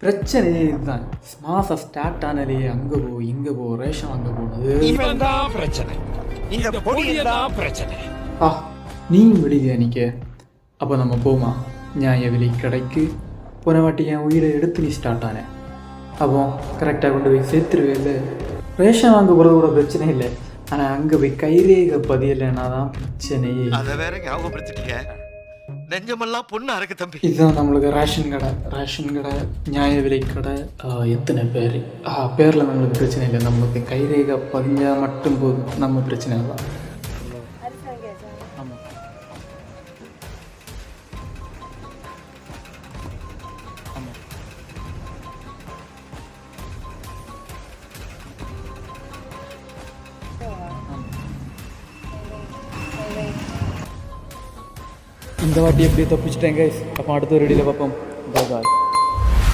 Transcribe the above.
பிரச்சனையே இதுதான். மாசம் ஸ்டார்ட் ஆனாலே அங்கே போ இங்கே போ ரேஷன் வாங்க போனது பிரச்சனை. இந்த பிரச்சனை. நீயும் வெளியே நிற்க. அப்போ நம்ம போமா நியாய விலை கடைக்கு போன வாட்டி என் உயிரை எடுத்து நீ ஸ்டார்ட் ஆனேன். அப்போ கரெக்டாக கொண்டு போய் சேர்த்துருவே இல்லை. ரேஷன் வாங்க போகிறது கூட பிரச்சனை இல்லை, ஆனால் அங்கே போய் கைரேகை பதியலைன்னா தான் பிரச்சனையே. அதை வேற ஞாபகப்படுத்திட்டீங்க. நெஞ்சமெல்லாம் பொண்ணு அறக்கு தம்பி. இதுதான் நம்மளுக்கு ரேஷன் கடை நியாய விலை கடை. எத்தனை பேர் பேரில் நம்மளுக்கு பிரச்சனை இல்லை, நம்மளுக்கு கைரேகை பதிஞ்சால் மட்டும் போதும், நம்ம பிரச்சனை தான். ஆமாம் ஆமாம். இந்த வாட்டி எப்படி தப்பிச்சிட்டேன் கைஸ். அப்போ அடுத்த ஒரு வீடியோவில் பார்ப்போம். பாய்.